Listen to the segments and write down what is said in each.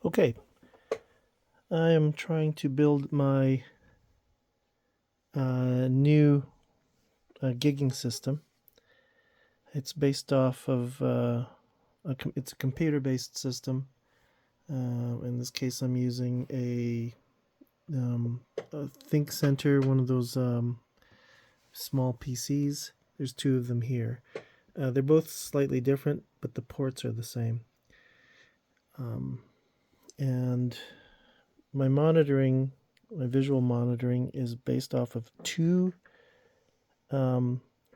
Okay, I am trying to build my new gigging system. It's based off of it's a computer-based system. In this case, I'm using a Think Center, one of those small PCs. There's two of them here. They're both slightly different, but the ports are the same. And my visual monitoring is based off of two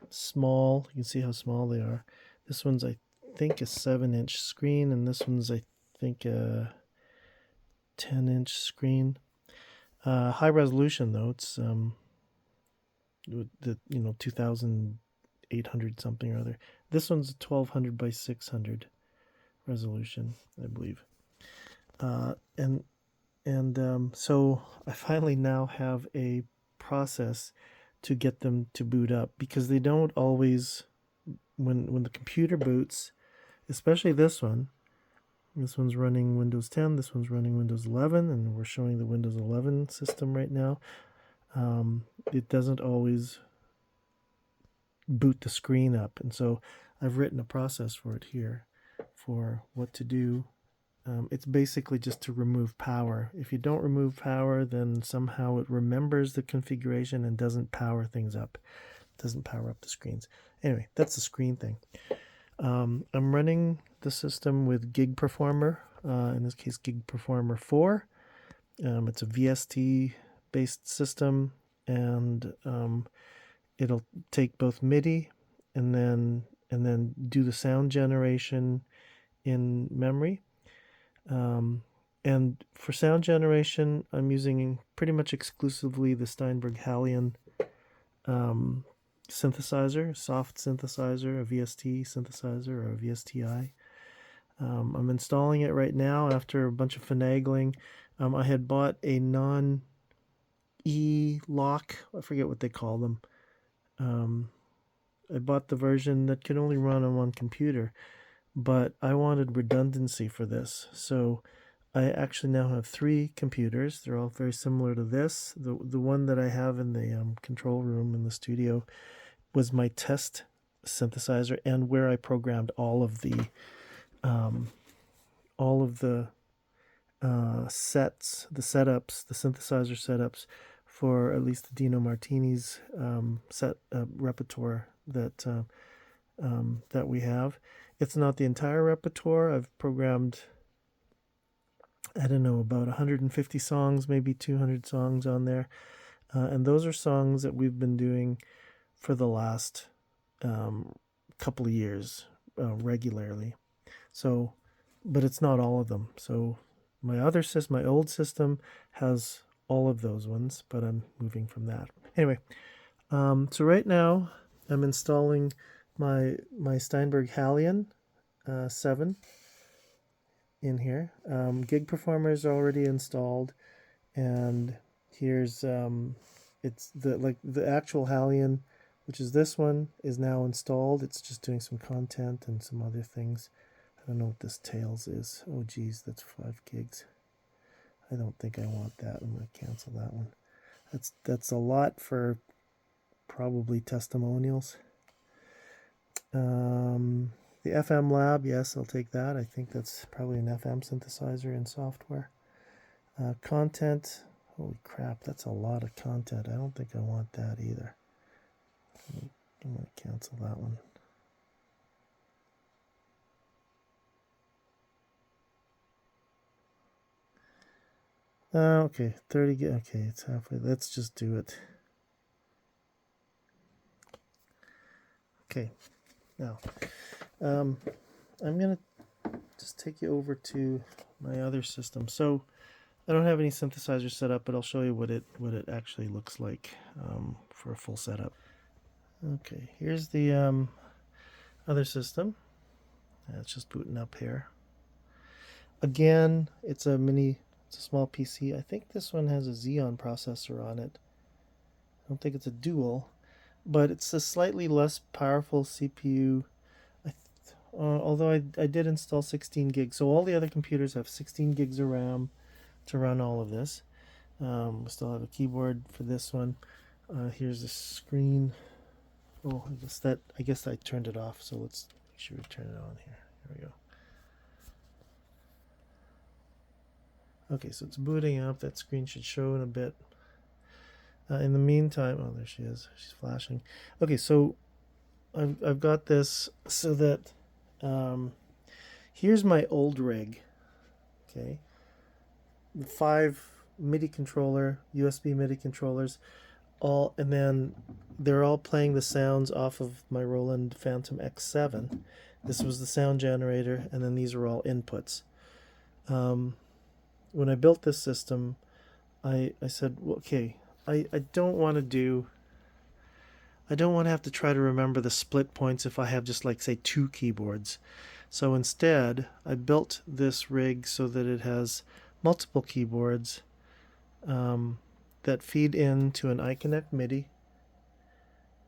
small, you can see how small they are. This one's, I think, a 7-inch screen, and this one's, I think, a 10-inch screen. High resolution, though. It's the 2,800 something or other. This one's a 1200 by 600 resolution, I believe. So I finally now have a process to get them to boot up, because they don't always, when the computer boots, especially this one's running Windows 10, this one's running Windows 11, and we're showing the Windows 11 system right now. It doesn't always boot the screen up, and so I've written a process for it here for what to do. It's basically just to remove power. If you don't remove power, then somehow it remembers the configuration and doesn't power things up. It doesn't power up the screens. Anyway, that's the screen thing. I'm running the system with Gig Performer, in this case Gig Performer 4. It's a VST based system, and it'll take both MIDI and then do the sound generation in memory. And for sound generation, I'm using pretty much exclusively the Steinberg Halion synthesizer, soft synthesizer, a VST synthesizer, or a VSTi. I'm installing it right now after a bunch of finagling. I had bought a non-E-lock, I forget what they call them. I bought the version that could only run on one computer, but I wanted redundancy for this. So I actually now have 3 computers. They're all very similar to this. The one that I have in the control room in the studio was my test synthesizer, and where I programmed all of the sets, the setups, the synthesizer setups for at least the Dino Martini's set repertoire that we have. It's not the entire repertoire. I've programmed, I don't know, about 150 songs, maybe 200 songs on there. And those are songs that we've been doing for the last couple of years regularly. So, but it's not all of them. So my old system has all of those ones, but I'm moving from that. Anyway, so right now I'm installing my Steinberg Halion 7 in here. Gig Performer is already installed, and here's it's the actual Halion, which is this one, is now installed. It's just doing some content and some other things. I don't know what this tails is. Oh geez, that's 5 gigs. I don't think I want that. I'm going to cancel that one. That's a lot for probably testimonials. The FM Lab, yes, I'll take that. I think that's probably an FM synthesizer in software. Content, holy crap, that's a lot of content. I don't think I want that either. I'm going to cancel that one. Okay, 30 gig. Okay, it's halfway. Let's just do it. Okay, now I'm gonna just take you over to my other system. So I don't have any synthesizer set up, but I'll show you what it actually looks like for a full setup. Okay, here's the other system. It's just booting up here. Again, it's a small PC. I think this one has a Xeon processor on it. I don't think it's a dual, but it's a slightly less powerful CPU. although I did install 16 gigs. So all the other computers have 16 gigs of RAM to run all of this. We still have a keyboard for this one. Here's the screen. Oh, I guess I turned it off. So let's make sure we turn it on here. Here we go. Okay, so it's booting up. That screen should show in a bit. In the meantime, oh, there she is. She's flashing. Okay, so I've got this so that here's my old rig. Okay, the 5 MIDI controller, USB MIDI controllers, and then they're all playing the sounds off of my Roland Fantom X7. This was the sound generator, and then these are all inputs. When I built this system, I said, well, okay, I don't want to have to try to remember the split points if I have just like say 2 keyboards. So instead, I built this rig so that it has multiple keyboards that feed into an iConnect MIDI,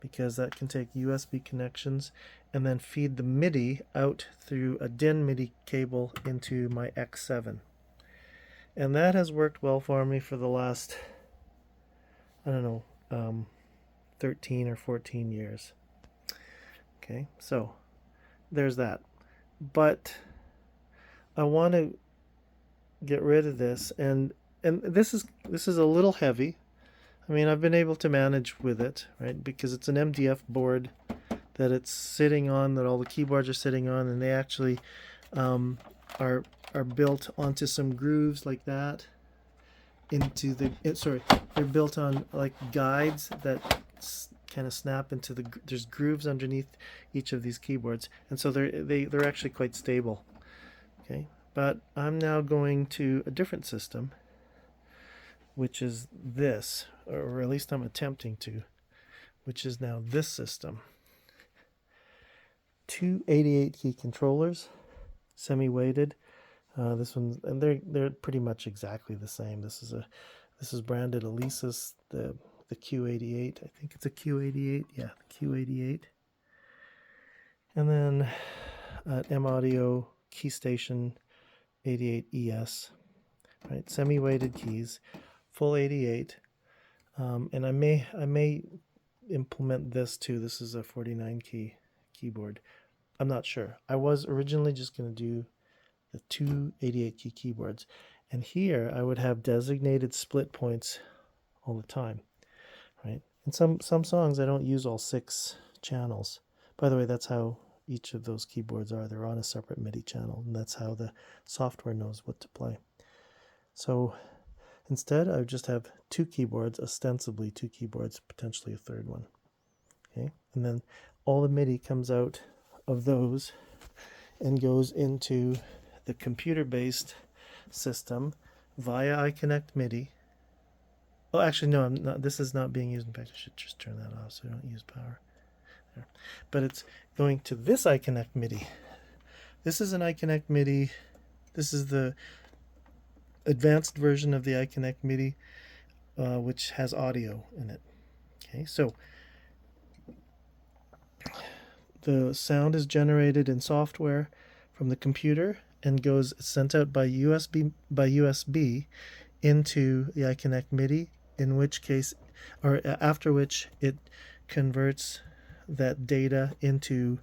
because that can take USB connections, and then feed the MIDI out through a DIN MIDI cable into my X7. And that has worked well for me for the last, I don't know, 13 or 14 years. Okay, so there's that. But I want to get rid of this, and this is a little heavy. I mean, I've been able to manage with it, right? Because it's an MDF board that it's sitting on, that all the keyboards are sitting on, and they actually are built onto some grooves like that. They're built on like guides that kind of snap into there's grooves underneath each of these keyboards, and so they're actually quite stable. Okay, but I'm now going to a different system, which is this, or at least I'm attempting to, which is now this system. 2 88-key controllers, semi-weighted. This one, and they're pretty much exactly the same. This is branded Alesis, the Q88. I think it's a Q88. Yeah, the Q88. And then M Audio KeyStation 88ES. Right, semi-weighted keys, full 88. And I may implement this too. This is a 49-key keyboard. I'm not sure. I was originally just going to do the 2 88-key keyboards, and here I would have designated split points all the time, right? In some songs I don't use all 6 channels. By the way, that's how each of those keyboards are. They're on a separate MIDI channel, and that's how the software knows what to play. So instead, I would just have 2 keyboards, ostensibly 2 keyboards, potentially a third one. Okay, and then all the MIDI comes out of those and goes into the computer-based system via iConnect MIDI. Oh, actually, no, I'm not. This is not being used. In fact, I should just turn that off so I don't use power. There. But it's going to this iConnect MIDI. This is an iConnect MIDI. This is the advanced version of the iConnect MIDI, which has audio in it. Okay, so the sound is generated in software from the computer and goes sent out by USB into the iConnect MIDI, in which case, or after which, it converts that data into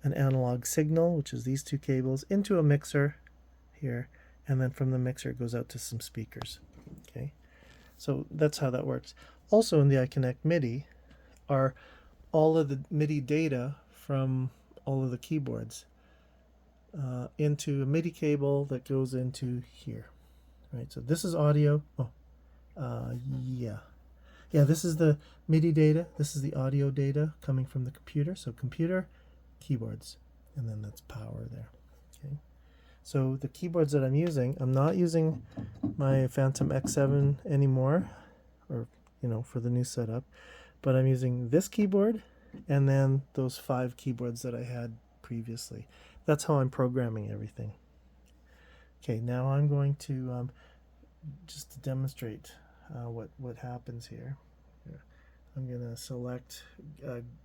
an analog signal, which is these 2 cables, into a mixer here, and then from the mixer it goes out to some speakers. Okay, so that's how that works. Also in the iConnect MIDI are all of the MIDI data from all of the keyboards into a MIDI cable that goes into here. Right, so this is audio. Yeah, this is the MIDI data. This is the audio data coming from the computer. So computer, keyboards, and then that's power there. Okay, so the keyboards that I'm not using my Fantom X7 anymore, or for the new setup, but I'm using this keyboard and then those 5 keyboards that I had previously. That's how I'm programming everything. Okay, now I'm going to just to demonstrate what happens here. I'm going to select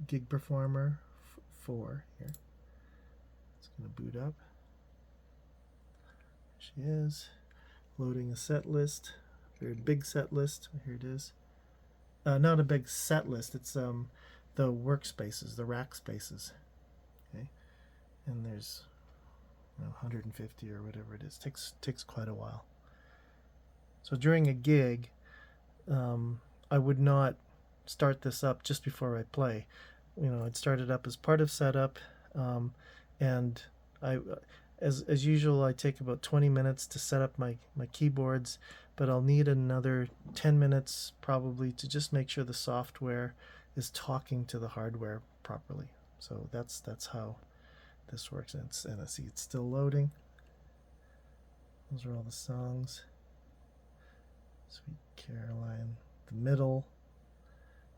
Gig Performer 4 here. Let's going to boot up. There she is. Loading a set list. Very big set list. Here it is. Not a big set list. It's the workspaces, the rack spaces. Okay, and there's 150 or whatever it is. Takes quite a while. So during a gig, I would not start this up just before I play. I'd start it up as part of setup, and as usual, I take about 20 minutes to set up my keyboards, but I'll need another 10 minutes probably to just make sure the software is talking to the hardware properly. So that's how this works. And I see it's still loading. Those are all the songs. Sweet Caroline, the middle,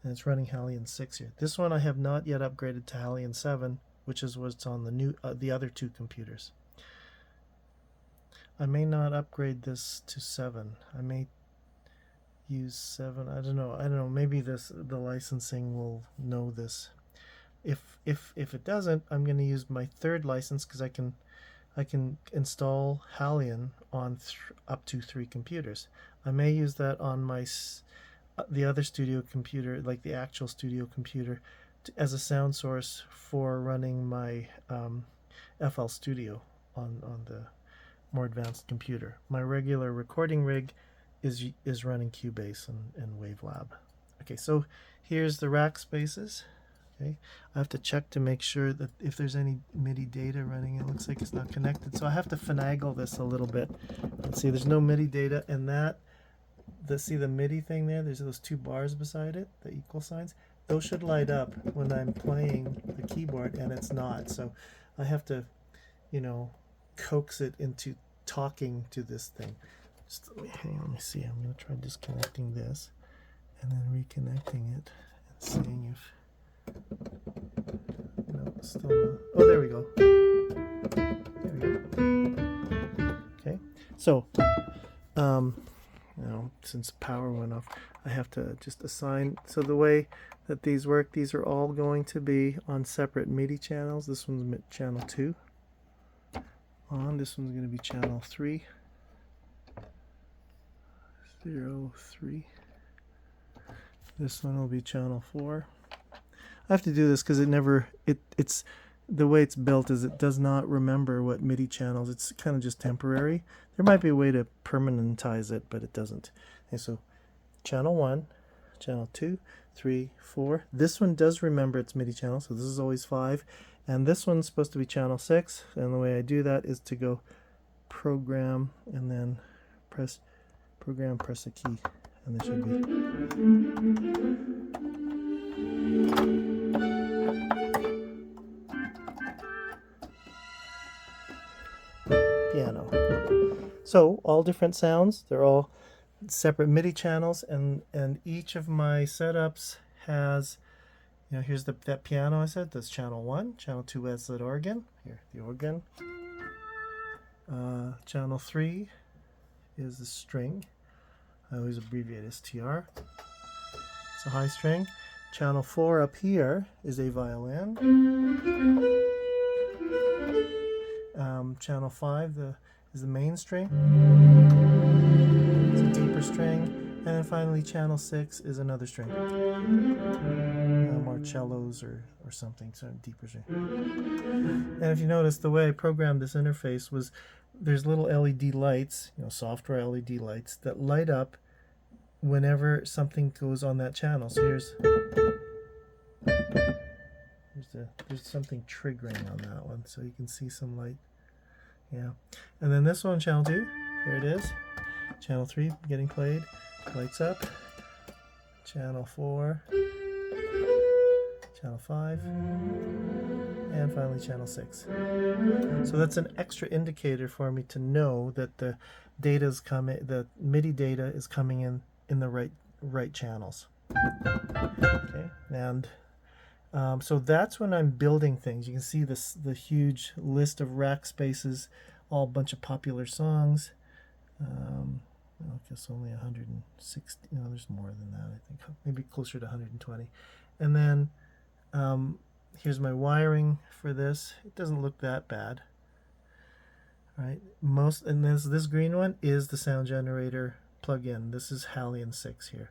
and it's running Halion 6 here. This one I have not yet upgraded to Halion 7, which is what's on the other two computers. I may not upgrade this to 7. I may use 7. I don't know. Maybe the licensing will know this. If it doesn't, I'm going to use my third license because I can install Halion on up to 3 computers. I may use that on the other studio computer, like the actual studio computer, as a sound source for running my FL Studio on the more advanced computer. My regular recording rig is running Cubase and Wavelab. Okay, so here's the rack spaces. Okay, I have to check to make sure that if there's any MIDI data running, it looks like it's not connected. So I have to finagle this a little bit. Let's see, there's no MIDI data, and see the MIDI thing there? There's those 2 bars beside it, the equal signs. Those should light up when I'm playing the keyboard, and it's not. So I have to, coax it into talking to this thing. Just let me see. I'm going to try disconnecting this and then reconnecting it and seeing if no, still not. Oh, there we go. There we go. Okay, so since power went off, I have to just assign. So the way that these work, these are all going to be on separate MIDI channels. This one's channel 2. This one's going to be channel 3. 0, 3. This one will be channel 4. I have to do this because it's the way it's built is it does not remember what MIDI channels. It's kind of just temporary. There might be a way to permanentize it, but it doesn't. Okay, so channel 1, channel 2, 3, 4. This one does remember its MIDI channel, so this is always 5. And this one's supposed to be channel 6. And the way I do that is to go program and then press program, press a key, and there should be. Piano. So all different sounds. They're all separate MIDI channels, and each of my setups has, here's that piano I said, that's channel 1. Channel 2 has that organ. Here, the organ. Channel 3 is the string. I always abbreviate STR. It's a high string. Channel 4 up here is a violin. Channel 5 is the main string. It's a deeper string. And then finally channel 6 is another string. More cellos or something, so deeper string. And if you notice, the way I programmed this interface was there's little LED lights, software LED lights that light up whenever something goes on that channel. So there's something triggering on that one, so you can see some light. Yeah, and then this one, channel 2, there it is. Channel 3 getting played, lights up. Channel 4, channel 5, and finally channel 6. So that's an extra indicator for me to know that the MIDI data is coming in the right channels. Okay, and so that's when I'm building things. You can see the huge list of rack spaces, all a bunch of popular songs. I guess only 160. There's more than that. I think maybe closer to 120. And then here's my wiring for this. It doesn't look that bad, right? And this green one is the sound generator plug-in. This is Halion 6 here.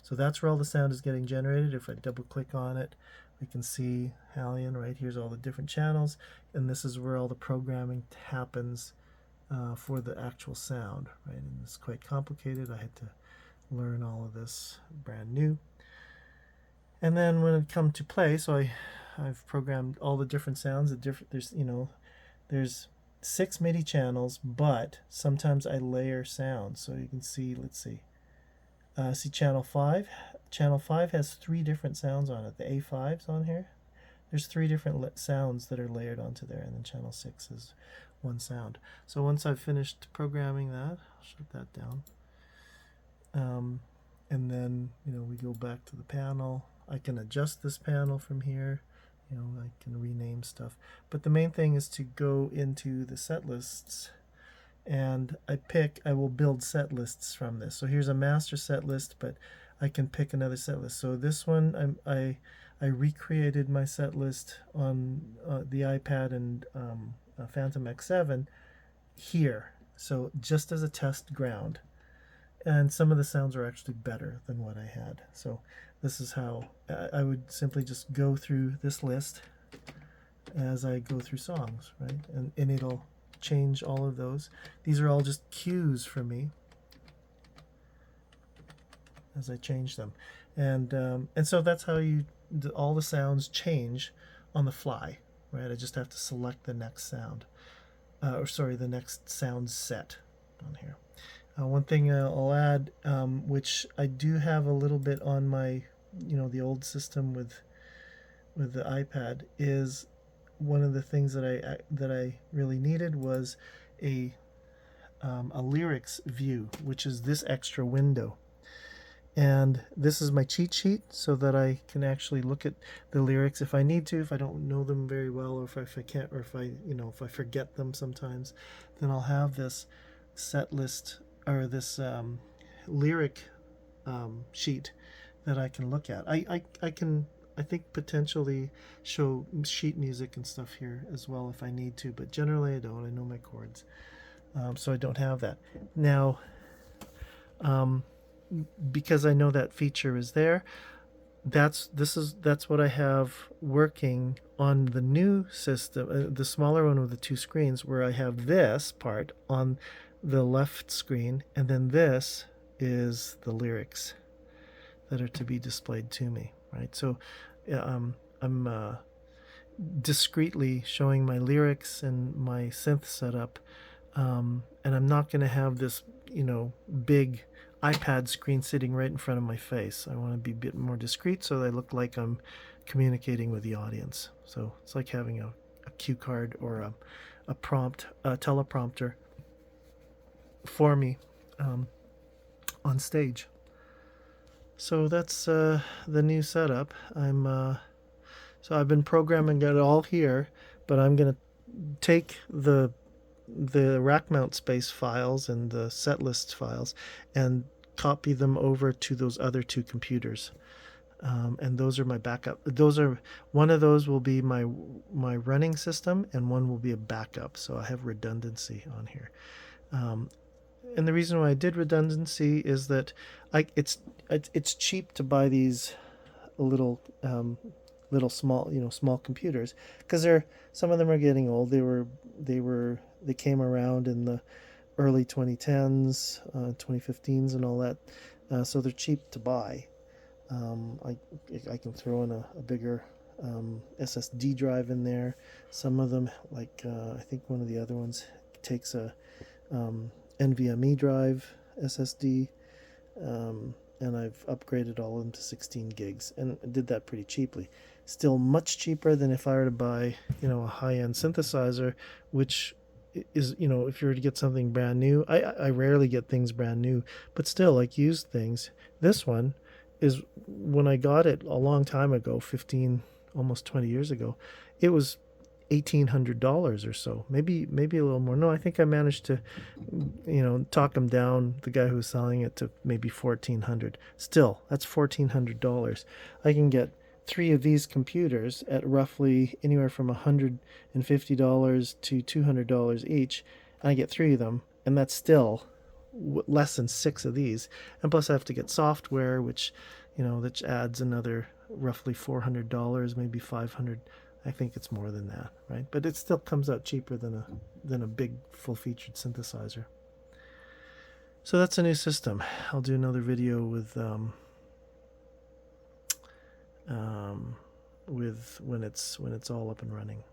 So that's where all the sound is getting generated. If I double click on it, we can see Halion, right? Here's all the different channels, and this is where all the programming happens for the actual sound, right? And it's quite complicated. I had to learn all of this brand new. And then when it comes to play, so I've programmed all the different sounds. There's 6 MIDI channels, but sometimes I layer sounds. So you can see, let's see. See channel 5. Channel 5 has 3 different sounds on it. The A5's on here. There's 3 different sounds that are layered onto there, and then channel 6 is one sound. So once I've finished programming that, I'll shut that down. And then, we go back to the panel. I can adjust this panel from here. I can rename stuff. But the main thing is to go into the set lists, and I will build set lists from this. So here's a master set list, but I can pick another set list. So this one, I recreated my set list on the iPad and Fantom X7 here. So just as a test ground. And some of the sounds are actually better than what I had. So this is how I would simply just go through this list as I go through songs, right? And it'll change all of those. These are all just cues for me as I change them. And so that's how all the sounds change on the fly, right? I just have to select the next sound, the next sound set on here. One thing I'll add, which I do have a little bit on my, the old system with the iPad, is one of the things that I really needed was a lyrics view, which is this extra window. And this is my cheat sheet so that I can actually look at the lyrics if I need to, if I don't know them very well, or if I can't, or if I forget them sometimes, then I'll have this set list or this lyric sheet that I can look at. I can, I think, potentially show sheet music and stuff here as well if I need to, but generally I don't. I know my chords, so I don't have that. Now, because I know that feature is there, that's what I have working on the new system, the smaller one with the 2 screens, where I have this part on the left screen, and then this is the lyrics that are to be displayed to me, right? So I'm discreetly showing my lyrics and my synth setup, and I'm not going to have this big iPad screen sitting right in front of my face. I want to be a bit more discreet so that I look like I'm communicating with the audience. So it's like having a cue card or a teleprompter for me on stage. So that's the new setup. So I've been programming it all here, but I'm going to take the rack mount space files and the set list files and copy them over to those other 2 computers. And those are my backup. One of those will be my running system, and one will be a backup. So I have redundancy on here. And the reason why I did redundancy is that it's cheap to buy these little small computers, because some of them are getting old. They came around in the early 2010s, 2015s, and all that. So they're cheap to buy. I can throw in a bigger SSD drive in there. Some of them, like I think one of the other ones, takes a NVMe drive SSD, and I've upgraded all of them to 16 gigs, and I did that pretty cheaply. Still much cheaper than if I were to buy a high-end synthesizer, which is, if you were to get something brand new. I rarely get things brand new, but still, like used things. This one is, when I got it a long time ago, 15, almost 20 years ago, it was $1,800 or so, maybe a little more. No, I think I managed to talk him down, the guy who was selling it, to maybe $1,400. Still, that's $1,400. I can get 3 of these computers at roughly anywhere from $150 to $200 each, and I get 3 of them, and that's still less than 6 of these. And plus I have to get software, which, you know, that adds another roughly $400, maybe $500. I think it's more than that, right? But it still comes out cheaper than a big full-featured synthesizer. So that's a new system. I'll do another video with when it's all up and running.